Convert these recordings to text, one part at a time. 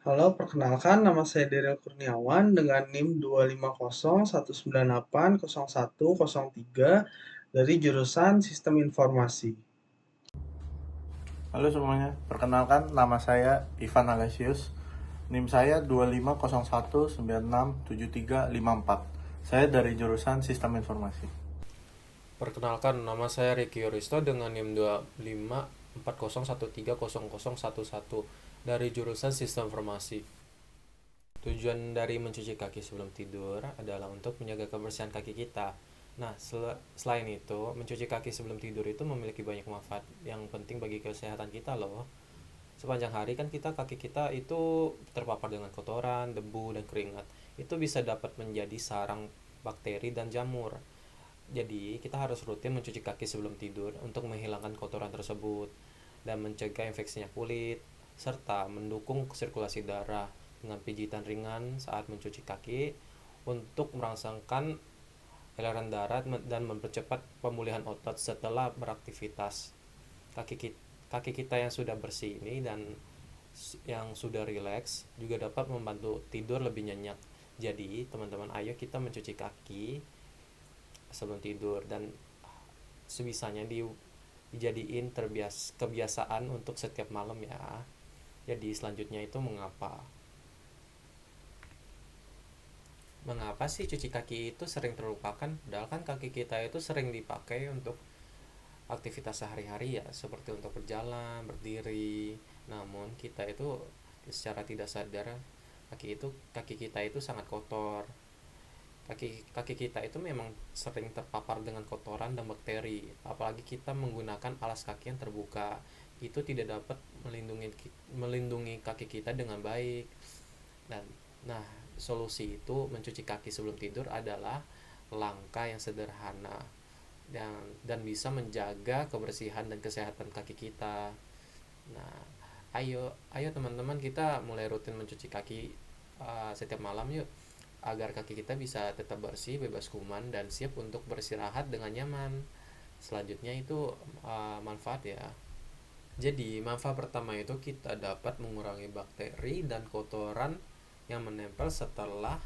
Halo, perkenalkan nama saya Daryl Kurniawan dengan NIM 250 198 01 03 dari jurusan Sistem Informasi. Halo semuanya, perkenalkan nama saya Ivan Agasius. NIM saya 2501967354. Saya dari jurusan Sistem Informasi. Perkenalkan, nama saya Ricky Yuristo dengan NIM 2540130011 dari jurusan Sistem Informasi. Tujuan dari mencuci kaki sebelum tidur adalah untuk menjaga kebersihan kaki kita. Nah, selain itu, mencuci kaki sebelum tidur itu memiliki banyak manfaat yang penting bagi kesehatan kita loh. Sepanjang hari kan kaki kita itu terpapar dengan kotoran, debu, dan keringat. Itu bisa dapat menjadi sarang bakteri dan jamur. Jadi, kita harus rutin mencuci kaki sebelum tidur untuk menghilangkan kotoran tersebut dan mencegah infeksinya kulit, serta mendukung sirkulasi darah dengan pijitan ringan saat mencuci kaki untuk merangsangkan aliran darah dan mempercepat pemulihan otot setelah beraktivitas. Kaki kita yang sudah bersih ini dan yang sudah rileks juga dapat membantu tidur lebih nyenyak. Jadi, teman-teman, ayo kita mencuci kaki sebelum tidur dan sebisanya dijadiin kebiasaan untuk setiap malam ya. Jadi selanjutnya itu mengapa? Mengapa sih cuci kaki itu sering terlupakan? Padahal kan kaki kita itu sering dipakai untuk aktivitas sehari-hari ya, seperti untuk berjalan, berdiri. Namun kita itu secara tidak sadar kaki kita itu sangat kotor. Kaki kita itu memang sering terpapar dengan kotoran dan bakteri, apalagi kita menggunakan alas kaki yang terbuka. Itu tidak dapat melindungi kaki kita dengan baik. Dan nah, solusi itu mencuci kaki sebelum tidur adalah langkah yang sederhana dan bisa menjaga kebersihan dan kesehatan kaki kita. Nah, ayo teman-teman, kita mulai rutin mencuci kaki setiap malam yuk, agar kaki kita bisa tetap bersih, bebas kuman, dan siap untuk beristirahat dengan nyaman. Selanjutnya itu manfaat ya. Jadi, manfaat pertama itu kita dapat mengurangi bakteri dan kotoran yang menempel setelah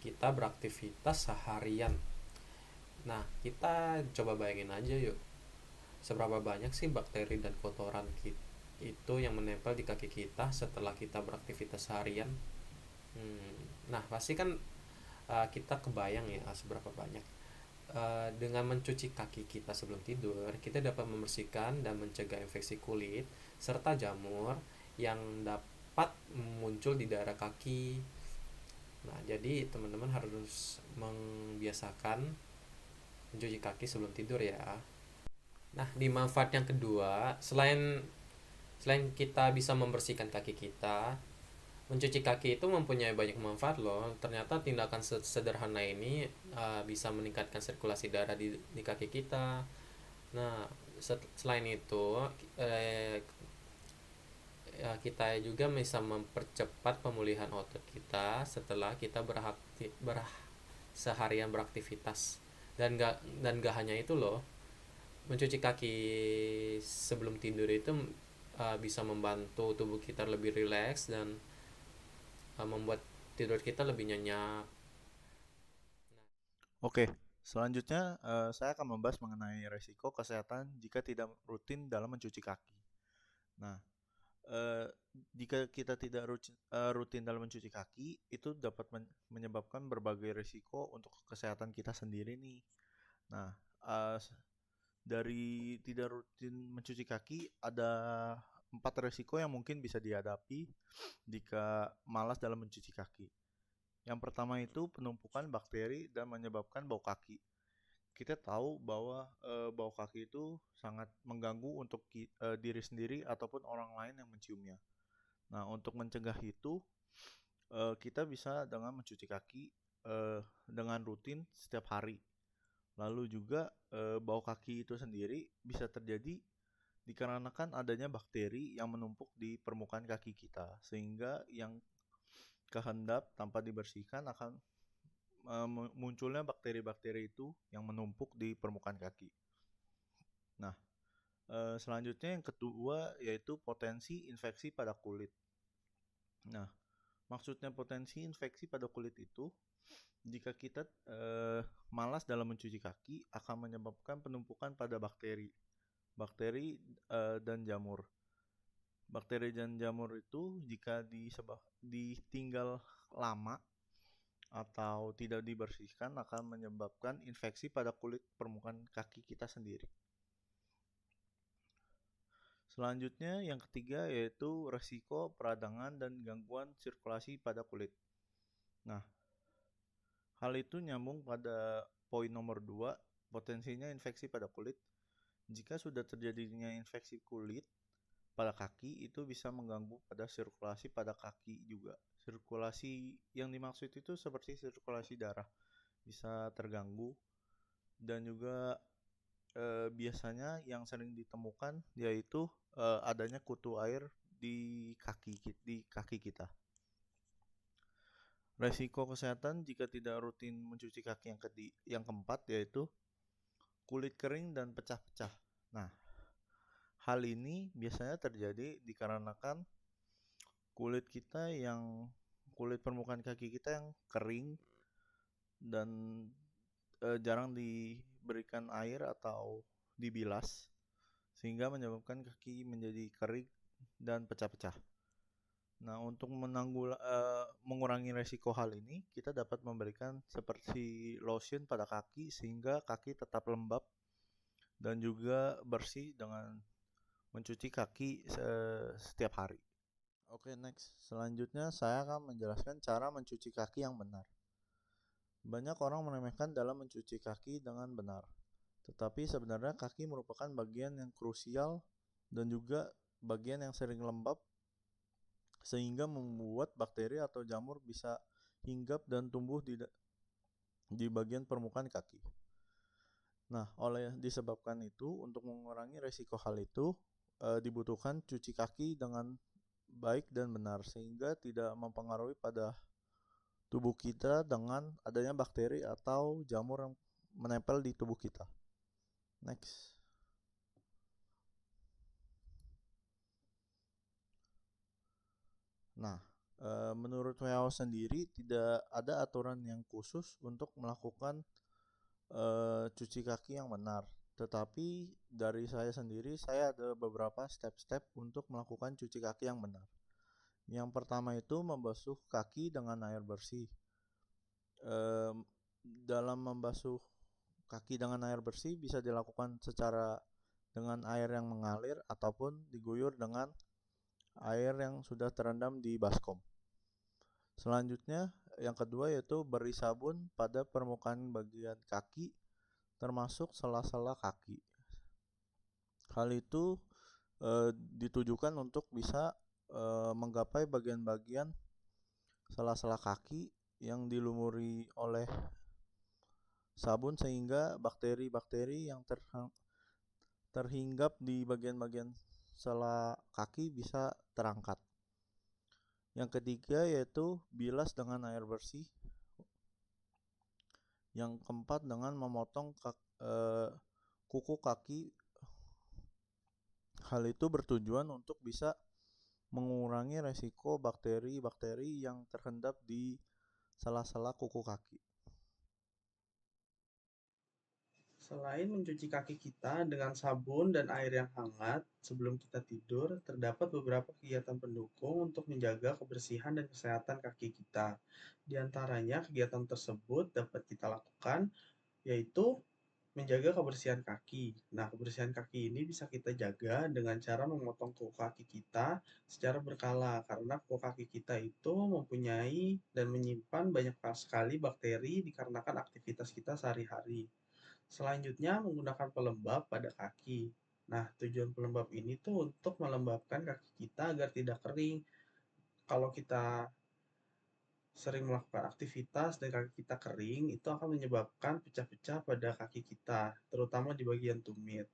kita beraktivitas seharian. Nah, kita coba bayangin aja yuk, seberapa banyak sih bakteri dan kotoran itu yang menempel di kaki kita setelah kita beraktivitas seharian. Nah, pasti kan kita kebayang ya seberapa banyak. Dengan mencuci kaki kita sebelum tidur, kita dapat membersihkan dan mencegah infeksi kulit serta jamur yang dapat muncul di daerah kaki. Nah, jadi teman-teman harus membiasakan mencuci kaki sebelum tidur ya. Nah, di manfaat yang kedua, selain kita bisa membersihkan kaki kita, mencuci kaki itu mempunyai banyak manfaat loh. Ternyata tindakan sederhana ini bisa meningkatkan sirkulasi darah di kaki kita. Nah, selain itu, eh, kita juga bisa mempercepat pemulihan otot kita setelah kita seharian beraktivitas. Dan gak hanya itu loh, mencuci kaki sebelum tidur itu bisa membantu tubuh kita lebih rileks dan membuat tidur kita lebih nyenyak. Oke, selanjutnya saya akan membahas mengenai resiko kesehatan jika tidak rutin dalam mencuci kaki. Nah, eh, jika kita tidak rutin dalam mencuci kaki, itu dapat menyebabkan berbagai risiko untuk kesehatan kita sendiri nih. Nah, eh, dari tidak rutin mencuci kaki, ada 4 resiko yang mungkin bisa dihadapi jika malas dalam mencuci kaki. Yang pertama itu penumpukan bakteri dan menyebabkan bau kaki. Kita tahu bahwa bau kaki itu sangat mengganggu untuk diri sendiri ataupun orang lain yang menciumnya. Nah, untuk mencegah itu, kita bisa dengan mencuci kaki dengan rutin setiap hari. Lalu juga bau kaki itu sendiri bisa terjadi dikarenakan adanya bakteri yang menumpuk di permukaan kaki kita, sehingga yang kehendap tanpa dibersihkan akan munculnya bakteri-bakteri itu yang menumpuk di permukaan kaki. Nah, selanjutnya yang kedua yaitu potensi infeksi pada kulit. Nah, maksudnya potensi infeksi pada kulit itu, jika kita malas dalam mencuci kaki akan menyebabkan penumpukan pada bakteri dan jamur. Bakteri dan jamur itu jika ditinggal lama atau tidak dibersihkan akan menyebabkan infeksi pada kulit permukaan kaki kita sendiri. Selanjutnya yang ketiga yaitu resiko peradangan dan gangguan sirkulasi pada kulit. Nah, hal itu nyambung pada poin nomor 2, potensinya infeksi pada kulit. Jika sudah terjadinya infeksi kulit pada kaki, itu bisa mengganggu pada sirkulasi pada kaki juga. Sirkulasi yang dimaksud itu seperti sirkulasi darah bisa terganggu, dan juga biasanya yang sering ditemukan yaitu adanya kutu air di kaki kita. Resiko kesehatan jika tidak rutin mencuci kaki yang keempat yaitu kulit kering dan pecah-pecah. Nah, hal ini biasanya terjadi dikarenakan kulit permukaan kaki kita yang kering dan jarang diberikan air atau dibilas, sehingga menyebabkan kaki menjadi kering dan pecah-pecah. Nah, untuk mengurangi resiko hal ini, kita dapat memberikan seperti lotion pada kaki sehingga kaki tetap lembab dan juga bersih dengan mencuci kaki setiap hari. Oke, next. Selanjutnya saya akan menjelaskan cara mencuci kaki yang benar. Banyak orang meremehkan dalam mencuci kaki dengan benar. Tetapi sebenarnya kaki merupakan bagian yang krusial dan juga bagian yang sering lembab sehingga membuat bakteri atau jamur bisa hinggap dan tumbuh di bagian permukaan kaki. Nah, oleh disebabkan itu, untuk mengurangi resiko hal itu, dibutuhkan cuci kaki dengan baik dan benar sehingga tidak mempengaruhi pada tubuh kita dengan adanya bakteri atau jamur yang menempel di tubuh kita. Next. Nah, menurut WHO sendiri tidak ada aturan yang khusus untuk melakukan cuci kaki yang benar. Tetapi dari saya sendiri, saya ada beberapa step-step untuk melakukan cuci kaki yang benar. Yang pertama itu membasuh kaki dengan air bersih. Dalam membasuh kaki dengan air bersih bisa dilakukan secara dengan air yang mengalir ataupun diguyur dengan air yang sudah terendam di baskom. Selanjutnya, yang kedua yaitu beri sabun pada permukaan bagian kaki termasuk sela-sela kaki. Hal itu ditujukan untuk bisa menggapai bagian-bagian sela-sela kaki yang dilumuri oleh sabun sehingga bakteri-bakteri yang terhinggap di bagian-bagian sela kaki bisa terangkat. Yang ketiga yaitu bilas dengan air bersih. Yang keempat dengan memotong kuku kaki. Hal itu bertujuan untuk bisa mengurangi resiko bakteri-bakteri yang terhendap di sela-sela kuku kaki. Selain mencuci kaki kita dengan sabun dan air yang hangat sebelum kita tidur, terdapat beberapa kegiatan pendukung untuk menjaga kebersihan dan kesehatan kaki kita. Di antaranya, kegiatan tersebut dapat kita lakukan yaitu menjaga kebersihan kaki. Nah, kebersihan kaki ini bisa kita jaga dengan cara memotong kuku kaki kita secara berkala karena kuku kaki kita itu mempunyai dan menyimpan banyak sekali bakteri dikarenakan aktivitas kita sehari-hari. Selanjutnya, menggunakan pelembab pada kaki. Nah, tujuan pelembab ini tuh untuk melembabkan kaki kita agar tidak kering. Kalau kita sering melakukan aktivitas dan kaki kita kering, itu akan menyebabkan pecah-pecah pada kaki kita, terutama di bagian tumit.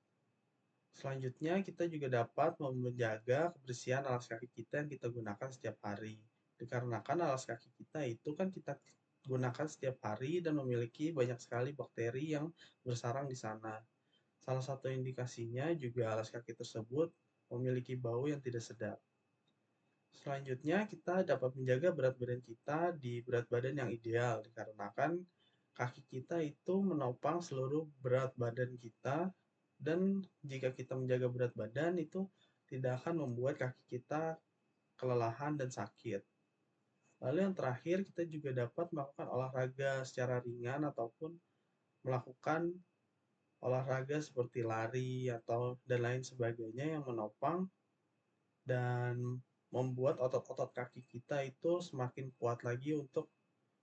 Selanjutnya, kita juga dapat menjaga kebersihan alas kaki kita yang kita gunakan setiap hari. Dikarenakan alas kaki kita itu kan kita gunakan setiap hari dan memiliki banyak sekali bakteri yang bersarang di sana. Salah satu indikasinya juga alas kaki tersebut memiliki bau yang tidak sedap. Selanjutnya, kita dapat menjaga berat badan kita di berat badan yang ideal, dikarenakan kaki kita itu menopang seluruh berat badan kita, dan jika kita menjaga berat badan itu tidak akan membuat kaki kita kelelahan dan sakit. Lalu yang terakhir, kita juga dapat melakukan olahraga secara ringan ataupun melakukan olahraga seperti lari atau dan lain sebagainya yang menopang dan membuat otot-otot kaki kita itu semakin kuat lagi untuk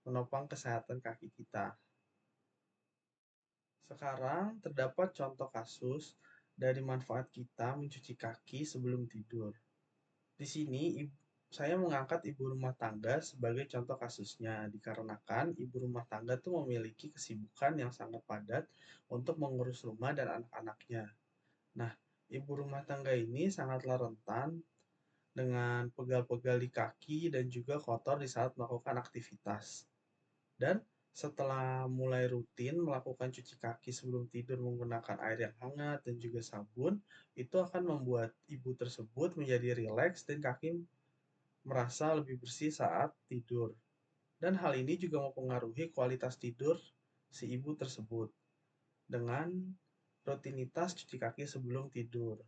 menopang kesehatan kaki kita. Sekarang terdapat contoh kasus dari manfaat kita mencuci kaki sebelum tidur. Di sini saya mengangkat ibu rumah tangga sebagai contoh kasusnya, dikarenakan ibu rumah tangga itu memiliki kesibukan yang sangat padat untuk mengurus rumah dan anak-anaknya. Nah, ibu rumah tangga ini sangatlah rentan dengan pegal-pegal di kaki dan juga kotor di saat melakukan aktivitas. Dan setelah mulai rutin melakukan cuci kaki sebelum tidur menggunakan air yang hangat dan juga sabun, itu akan membuat ibu tersebut menjadi rileks dan kaki merasa lebih bersih saat tidur. Dan hal ini juga mempengaruhi kualitas tidur si ibu tersebut dengan rutinitas cuci kaki sebelum tidur.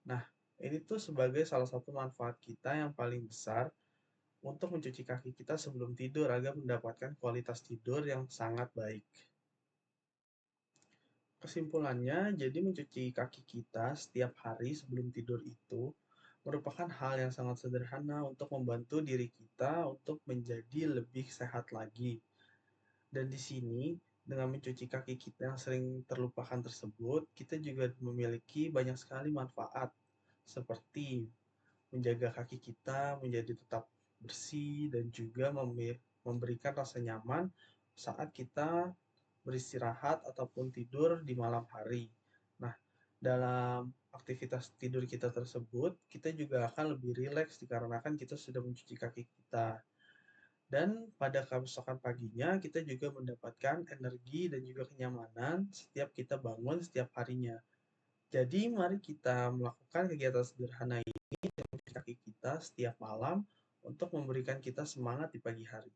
Nah, ini tuh sebagai salah satu manfaat kita yang paling besar untuk mencuci kaki kita sebelum tidur agar mendapatkan kualitas tidur yang sangat baik. Kesimpulannya, jadi mencuci kaki kita setiap hari sebelum tidur itu merupakan hal yang sangat sederhana untuk membantu diri kita untuk menjadi lebih sehat lagi. Dan di sini, dengan mencuci kaki kita yang sering terlupakan tersebut, kita juga memiliki banyak sekali manfaat, seperti menjaga kaki kita menjadi tetap bersih dan juga memberikan rasa nyaman saat kita beristirahat ataupun tidur di malam hari. Nah, dalam aktivitas tidur kita tersebut, kita juga akan lebih rileks dikarenakan kita sudah mencuci kaki kita. Dan pada keesokan paginya, kita juga mendapatkan energi dan juga kenyamanan setiap kita bangun setiap harinya. Jadi, mari kita melakukan kegiatan sederhana ini, mencuci kaki kita setiap malam untuk memberikan kita semangat di pagi hari.